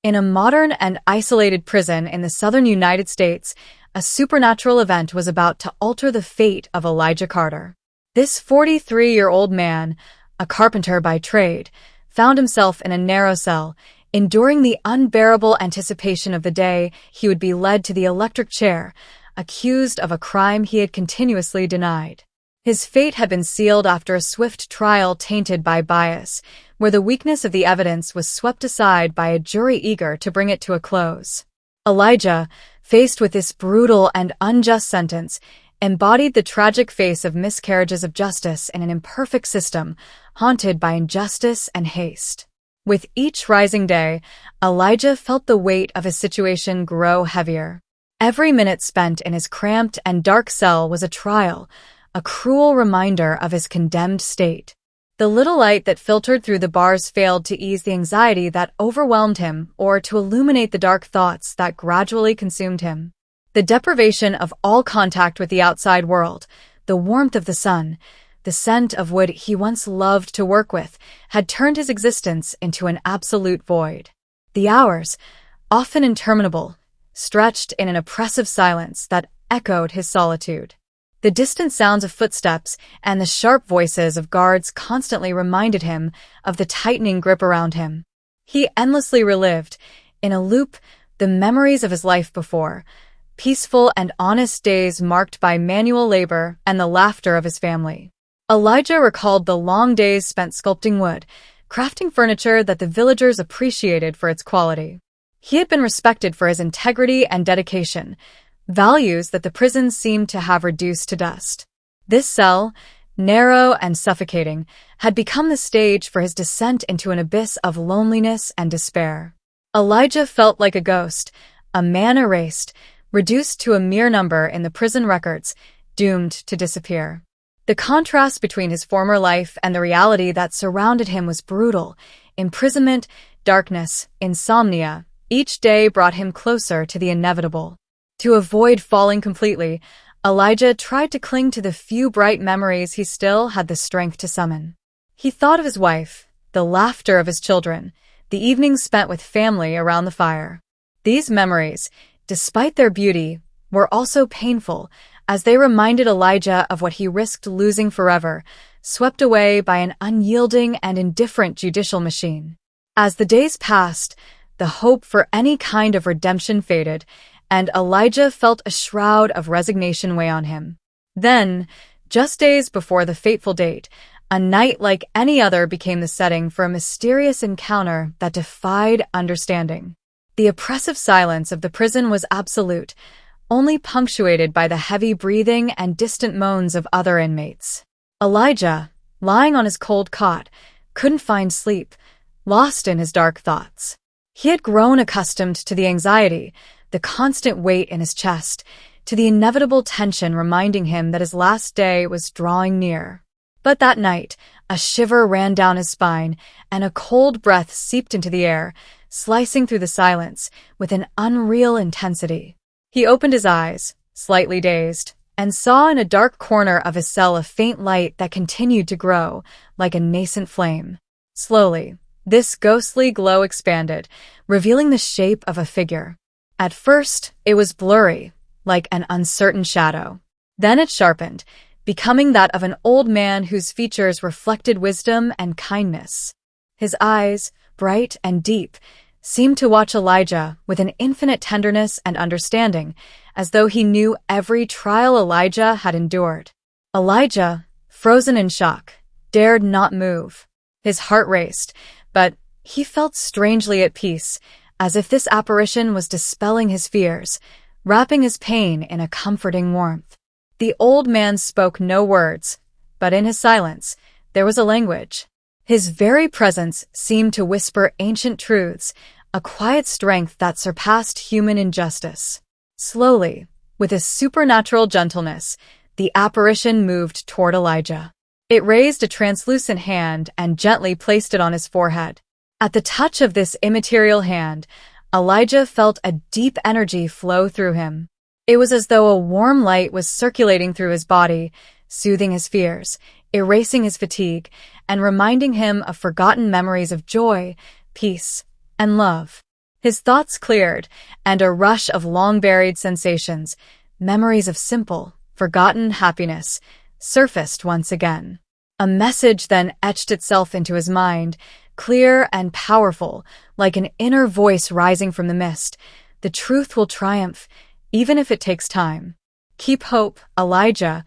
In a modern and isolated prison in the southern United States, a supernatural event was about to alter the fate of Elijah Carter. This 43-year-old man, a carpenter by trade, found himself in a narrow cell, enduring the unbearable anticipation of the day he would be led to the electric chair, accused of a crime he had continuously denied. His fate had been sealed after a swift trial tainted by bias, where the weakness of the evidence was swept aside by a jury eager to bring it to a close. Elijah, faced with this brutal and unjust sentence, embodied the tragic face of miscarriages of justice in an imperfect system, haunted by injustice and haste. With each rising day, Elijah felt the weight of his situation grow heavier. Every minute spent in his cramped and dark cell was a trial, a cruel reminder of his condemned state. The little light that filtered through the bars failed to ease the anxiety that overwhelmed him or to illuminate the dark thoughts that gradually consumed him. The deprivation of all contact with the outside world, the warmth of the sun, the scent of wood he once loved to work with, had turned his existence into an absolute void. The hours, often interminable, stretched in an oppressive silence that echoed his solitude. The distant sounds of footsteps and the sharp voices of guards constantly reminded him of the tightening grip around him. He endlessly relived, in a loop, the memories of his life before, peaceful and honest days marked by manual labor and the laughter of his family. Elijah recalled the long days spent sculpting wood, crafting furniture that the villagers appreciated for its quality. He had been respected for his integrity and dedication, values that the prison seemed to have reduced to dust. This cell, narrow and suffocating, had become the stage for his descent into an abyss of loneliness and despair. Elijah felt like a ghost, a man erased, reduced to a mere number in the prison records, doomed to disappear. The contrast between his former life and the reality that surrounded him was brutal. Imprisonment, darkness, insomnia, each day brought him closer to the inevitable. To avoid falling completely, Elijah tried to cling to the few bright memories he still had the strength to summon. He thought of his wife, the laughter of his children, the evenings spent with family around the fire. These memories, despite their beauty, were also painful, as they reminded Elijah of what he risked losing forever, swept away by an unyielding and indifferent judicial machine. As the days passed, the hope for any kind of redemption faded, and Elijah felt a shroud of resignation weigh on him. Then, just days before the fateful date, a night like any other became the setting for a mysterious encounter that defied understanding. The oppressive silence of the prison was absolute, only punctuated by the heavy breathing and distant moans of other inmates. Elijah, lying on his cold cot, couldn't find sleep, lost in his dark thoughts. He had grown accustomed to the anxiety, the constant weight in his chest, to the inevitable tension reminding him that his last day was drawing near. But that night, a shiver ran down his spine, and a cold breath seeped into the air, slicing through the silence with an unreal intensity. He opened his eyes, slightly dazed, and saw in a dark corner of his cell a faint light that continued to grow, like a nascent flame. Slowly, this ghostly glow expanded, revealing the shape of a figure. At first, it was blurry, like an uncertain shadow. Then it sharpened, becoming that of an old man whose features reflected wisdom and kindness. His eyes, bright and deep, seemed to watch Elijah with an infinite tenderness and understanding, as though he knew every trial Elijah had endured. Elijah, frozen in shock, dared not move. His heart raced, but he felt strangely at peace, as if this apparition was dispelling his fears, wrapping his pain in a comforting warmth. The old man spoke no words, but in his silence, there was a language. His very presence seemed to whisper ancient truths, a quiet strength that surpassed human injustice. Slowly, with a supernatural gentleness, the apparition moved toward Elijah. It raised a translucent hand and gently placed it on his forehead. At the touch of this immaterial hand, Elijah felt a deep energy flow through him. It was as though a warm light was circulating through his body, soothing his fears, erasing his fatigue, and reminding him of forgotten memories of joy, peace, and love. His thoughts cleared, and a rush of long-buried sensations, memories of simple, forgotten happiness, surfaced once again. A message then etched itself into his mind, clear and powerful, like an inner voice rising from the mist. The truth will triumph, even if it takes time. Keep hope, Elijah.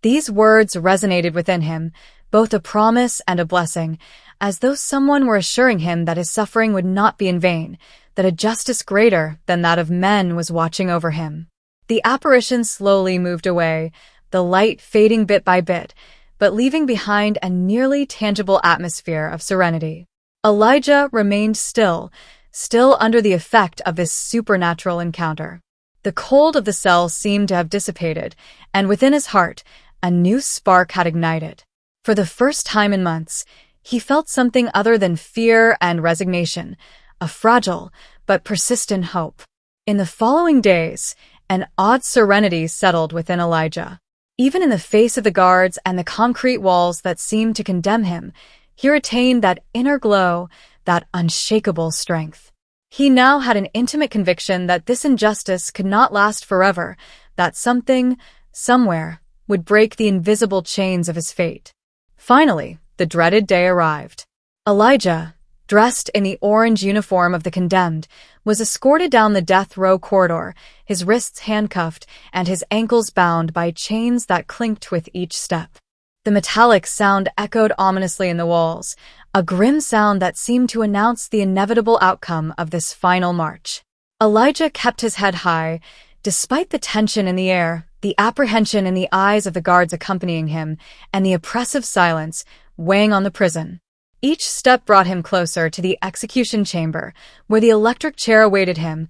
These words resonated within him, both a promise and a blessing, as though someone were assuring him that his suffering would not be in vain, that a justice greater than that of men was watching over him. The apparition slowly moved away, the light fading bit by bit, but leaving behind a nearly tangible atmosphere of serenity. Elijah remained still under the effect of this supernatural encounter. The cold of the cell seemed to have dissipated, and within his heart, a new spark had ignited. For the first time in months, he felt something other than fear and resignation, a fragile but persistent hope. In the following days, an odd serenity settled within Elijah. Even in the face of the guards and the concrete walls that seemed to condemn him, he retained that inner glow, that unshakable strength. He now had an intimate conviction that this injustice could not last forever, that something, somewhere, would break the invisible chains of his fate. Finally, the dreaded day arrived. Elijah, dressed in the orange uniform of the condemned, was escorted down the death row corridor, his wrists handcuffed and his ankles bound by chains that clinked with each step. The metallic sound echoed ominously in the walls, a grim sound that seemed to announce the inevitable outcome of this final march. Elijah kept his head high, despite the tension in the air, the apprehension in the eyes of the guards accompanying him, and the oppressive silence weighing on the prison. Each step brought him closer to the execution chamber, where the electric chair awaited him,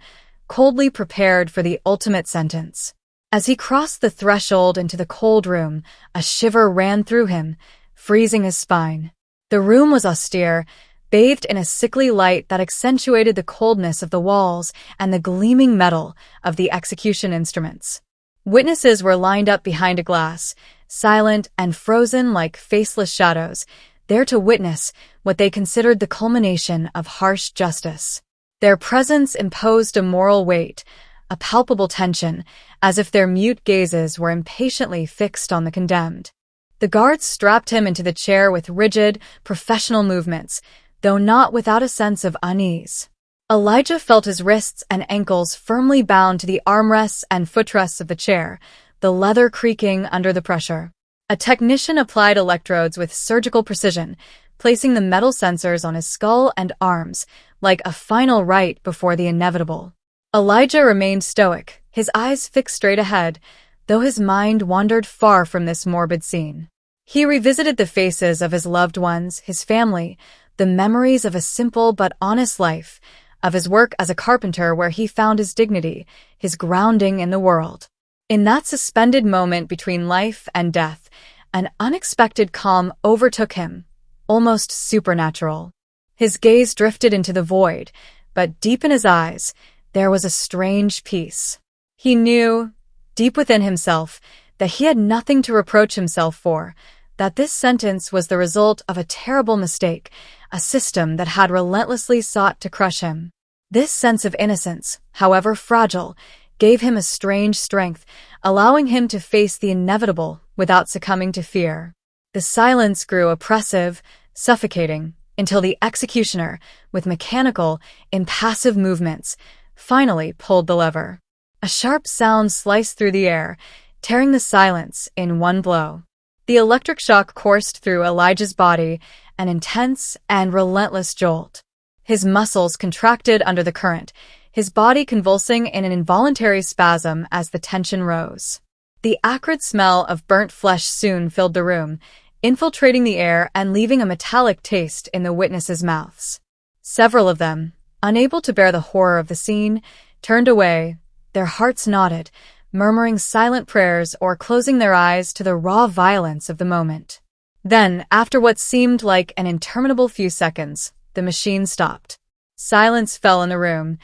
coldly prepared for the ultimate sentence. As he crossed the threshold into the cold room, a shiver ran through him, freezing his spine. The room was austere, bathed in a sickly light that accentuated the coldness of the walls and the gleaming metal of the execution instruments. Witnesses were lined up behind a glass, silent and frozen like faceless shadows, there to witness what they considered the culmination of harsh justice. Their presence imposed a moral weight, a palpable tension, as if their mute gazes were impatiently fixed on the condemned. The guards strapped him into the chair with rigid, professional movements, though not without a sense of unease. Elijah felt his wrists and ankles firmly bound to the armrests and footrests of the chair, the leather creaking under the pressure. A technician applied electrodes with surgical precision, placing the metal sensors on his skull and arms, like a final rite before the inevitable. Elijah remained stoic, his eyes fixed straight ahead, though his mind wandered far from this morbid scene. He revisited the faces of his loved ones, his family, the memories of a simple but honest life, of his work as a carpenter where he found his dignity, his grounding in the world. In that suspended moment between life and death, an unexpected calm overtook him, almost supernatural. His gaze drifted into the void, but deep in his eyes, there was a strange peace. He knew, deep within himself, that he had nothing to reproach himself for, that this sentence was the result of a terrible mistake, a system that had relentlessly sought to crush him. This sense of innocence, however fragile, gave him a strange strength, allowing him to face the inevitable without succumbing to fear. The silence grew oppressive, suffocating, until the executioner, with mechanical, impassive movements, finally pulled the lever. A sharp sound sliced through the air, tearing the silence in one blow. The electric shock coursed through Elijah's body, an intense and relentless jolt. His muscles contracted under the current, his body convulsing in an involuntary spasm as the tension rose. The acrid smell of burnt flesh soon filled the room, infiltrating the air and leaving a metallic taste in the witnesses' mouths. Several of them, unable to bear the horror of the scene, turned away, their hearts knotted, murmuring silent prayers or closing their eyes to the raw violence of the moment. Then, after what seemed like an interminable few seconds, the machine stopped. Silence fell in the room,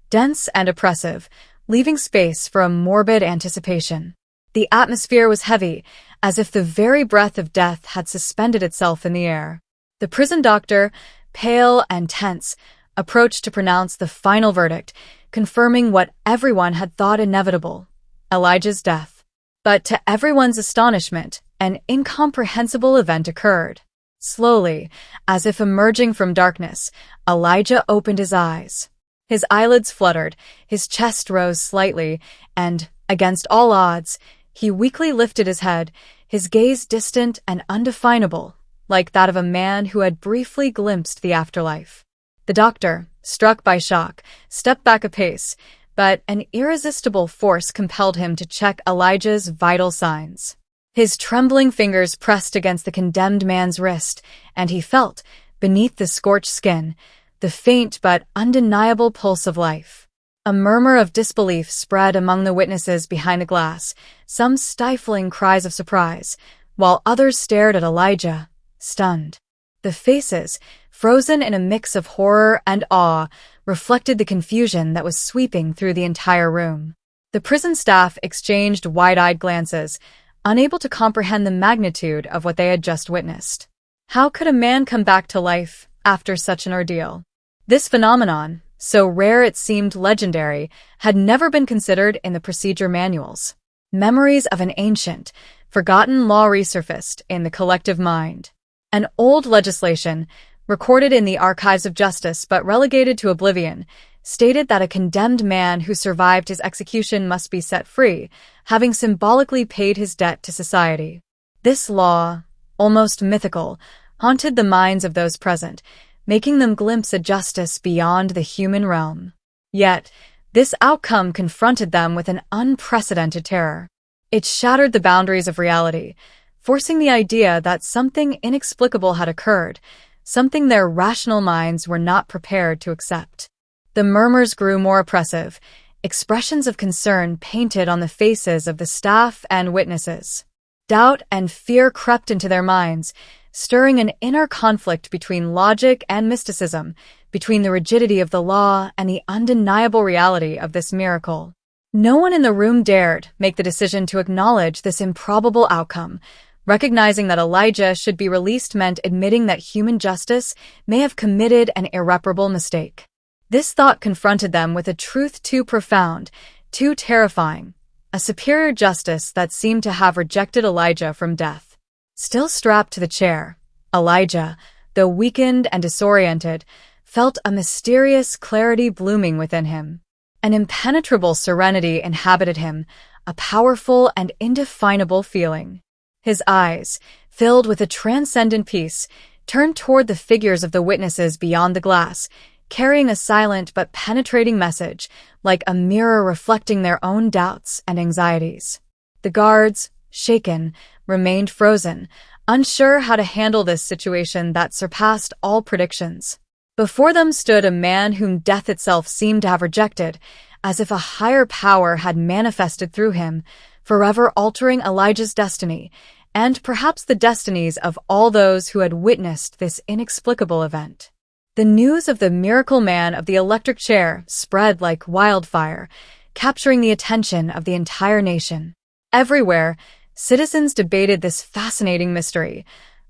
dense and oppressive, leaving space for a morbid anticipation. The atmosphere was heavy, as if the very breath of death had suspended itself in the air. The prison doctor, pale and tense, approached to pronounce the final verdict, confirming what everyone had thought inevitable: Elijah's death. But to everyone's astonishment, an incomprehensible event occurred. Slowly, as if emerging from darkness, Elijah opened his eyes. His eyelids fluttered, his chest rose slightly, and, against all odds, he weakly lifted his head, his gaze distant and undefinable, like that of a man who had briefly glimpsed the afterlife. The doctor, struck by shock, stepped back a pace, but an irresistible force compelled him to check Elijah's vital signs. His trembling fingers pressed against the condemned man's wrist, and he felt, beneath the scorched skin, the faint but undeniable pulse of life. A murmur of disbelief spread among the witnesses behind the glass, some stifling cries of surprise, while others stared at Elijah, stunned. The faces, frozen in a mix of horror and awe, reflected the confusion that was sweeping through the entire room. The prison staff exchanged wide-eyed glances, unable to comprehend the magnitude of what they had just witnessed. How could a man come back to life after such an ordeal? This phenomenon, so rare it seemed legendary, had never been considered in the procedure manuals. Memories of an ancient, forgotten law resurfaced in the collective mind. An old legislation, recorded in the archives of justice but relegated to oblivion, stated that a condemned man who survived his execution must be set free, having symbolically paid his debt to society. This law, almost mythical, haunted the minds of those present, making them glimpse a justice beyond the human realm. Yet, this outcome confronted them with an unprecedented terror. It shattered the boundaries of reality, forcing the idea that something inexplicable had occurred, something their rational minds were not prepared to accept. The murmurs grew more oppressive, expressions of concern painted on the faces of the staff and witnesses. Doubt and fear crept into their minds, stirring an inner conflict between logic and mysticism, between the rigidity of the law and the undeniable reality of this miracle. No one in the room dared make the decision to acknowledge this improbable outcome. Recognizing that Elijah should be released meant admitting that human justice may have committed an irreparable mistake. This thought confronted them with a truth too profound, too terrifying, a superior justice that seemed to have rejected Elijah from death. Still strapped to the chair, Elijah, though weakened and disoriented, felt a mysterious clarity blooming within him. An impenetrable serenity inhabited him, a powerful and indefinable feeling. His eyes, filled with a transcendent peace, turned toward the figures of the witnesses beyond the glass, carrying a silent but penetrating message, like a mirror reflecting their own doubts and anxieties. The guards, shaken, remained frozen, unsure how to handle this situation that surpassed all predictions. Before them stood a man whom death itself seemed to have rejected, as if a higher power had manifested through him, forever altering Elijah's destiny, and perhaps the destinies of all those who had witnessed this inexplicable event. The news of the miracle man of the electric chair spread like wildfire, capturing the attention of the entire nation. Everywhere, citizens debated this fascinating mystery.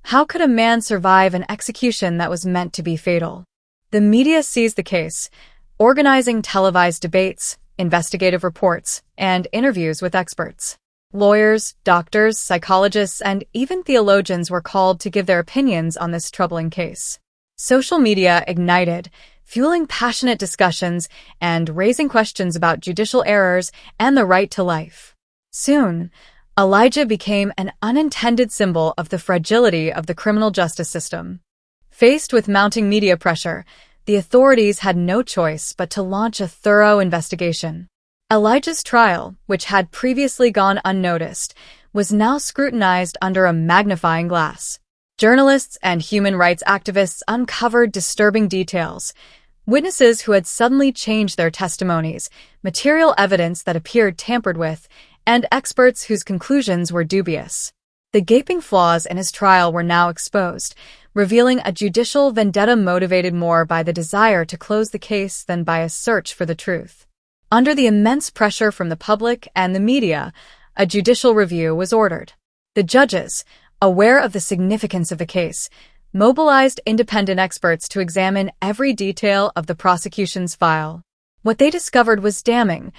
How could a man survive an execution that was meant to be fatal? The media seized the case, organizing televised debates, investigative reports, and interviews with experts. Lawyers, doctors, psychologists, and even theologians were called to give their opinions on this troubling case. Social media ignited, fueling passionate discussions and raising questions about judicial errors and the right to life. Soon, Elijah became an unintended symbol of the fragility of the criminal justice system. Faced with mounting media pressure, the authorities had no choice but to launch a thorough investigation. Elijah's trial, which had previously gone unnoticed, was now scrutinized under a magnifying glass. Journalists and human rights activists uncovered disturbing details, witnesses who had suddenly changed their testimonies, material evidence that appeared tampered with, and experts whose conclusions were dubious. The gaping flaws in his trial were now exposed, revealing a judicial vendetta motivated more by the desire to close the case than by a search for the truth. Under the immense pressure from the public and the media, a judicial review was ordered. The judges, aware of the significance of the case, mobilized independent experts to examine every detail of the prosecution's file. What they discovered was damning.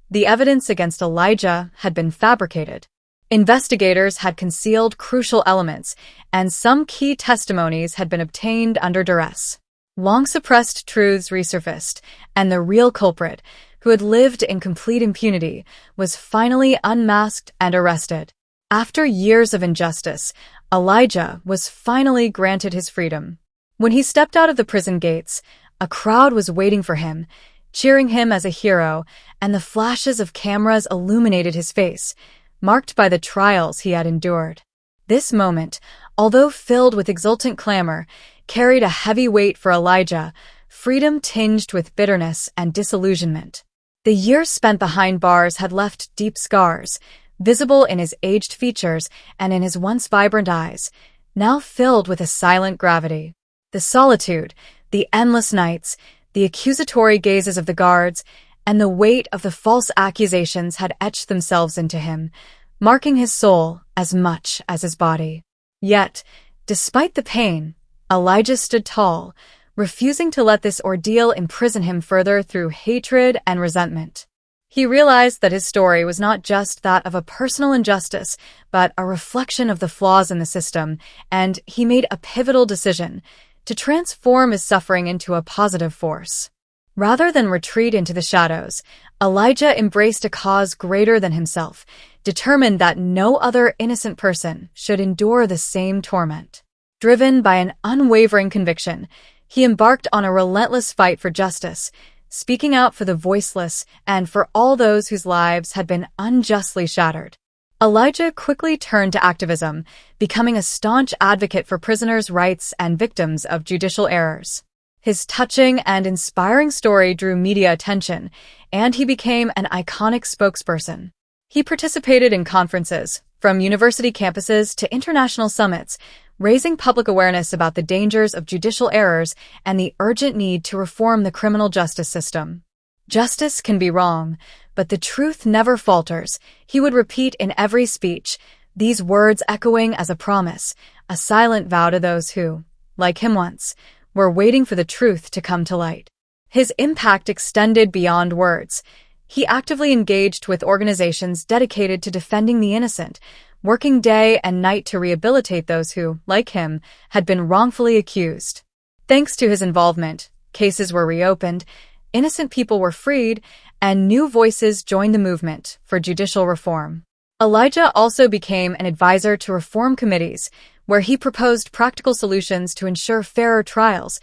The evidence against Elijah had been fabricated. Investigators had concealed crucial elements, and some key testimonies had been obtained under duress. Long-suppressed truths resurfaced, and the real culprit, who had lived in complete impunity, was finally unmasked and arrested. After years of injustice, Elijah was finally granted his freedom. When he stepped out of the prison gates, a crowd was waiting for him, cheering him as a hero, and the flashes of cameras illuminated his face, marked by the trials he had endured. This moment, although filled with exultant clamor, carried a heavy weight for Elijah, freedom tinged with bitterness and disillusionment. The years spent behind bars had left deep scars, visible in his aged features and in his once vibrant eyes, now filled with a silent gravity. The solitude, the endless nights, the accusatory gazes of the guards, and the weight of the false accusations had etched themselves into him, marking his soul as much as his body. Yet, despite the pain, Elijah stood tall, refusing to let this ordeal imprison him further through hatred and resentment. He realized that his story was not just that of a personal injustice, but a reflection of the flaws in the system, and he made a pivotal decision to transform his suffering into a positive force. Rather than retreat into the shadows, Elijah embraced a cause greater than himself, determined that no other innocent person should endure the same torment. Driven by an unwavering conviction, he embarked on a relentless fight for justice, speaking out for the voiceless and for all those whose lives had been unjustly shattered. Elijah quickly turned to activism, becoming a staunch advocate for prisoners' rights and victims of judicial errors. His touching and inspiring story drew media attention, and he became an iconic spokesperson. He participated in conferences, from university campuses to international summits, raising public awareness about the dangers of judicial errors and the urgent need to reform the criminal justice system. Justice can be wrong, but the truth never falters, he would repeat in every speech, these words echoing as a promise, a silent vow to those who, like him once, were waiting for the truth to come to light. His impact extended beyond words. He actively engaged with organizations dedicated to defending the innocent, working day and night to rehabilitate those who, like him, had been wrongfully accused. Thanks to his involvement, cases were reopened, innocent people were freed, and new voices joined the movement for judicial reform. Elijah also became an advisor to reform committees, where he proposed practical solutions to ensure fairer trials,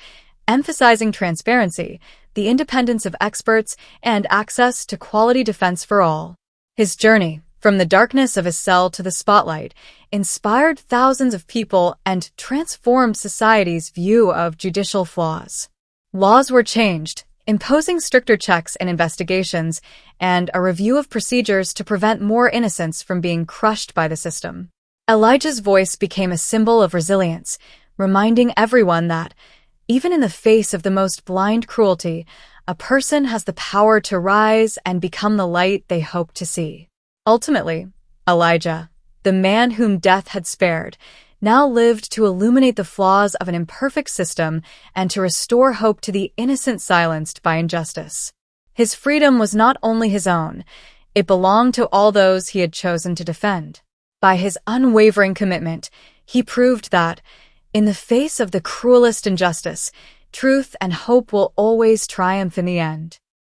emphasizing transparency, the independence of experts, and access to quality defense for all. His journey, from the darkness of his cell to the spotlight, inspired thousands of people and transformed society's view of judicial flaws. Laws were changed, imposing stricter checks and investigations, and a review of procedures to prevent more innocents from being crushed by the system. Elijah's voice became a symbol of resilience, reminding everyone that, even in the face of the most blind cruelty, a person has the power to rise and become the light they hope to see. Ultimately, Elijah, the man whom death had spared, now lived to illuminate the flaws of an imperfect system and to restore hope to the innocent silenced by injustice. His freedom was not only his own, it belonged to all those he had chosen to defend. By his unwavering commitment, he proved that, in the face of the cruelest injustice, truth and hope will always triumph in the end.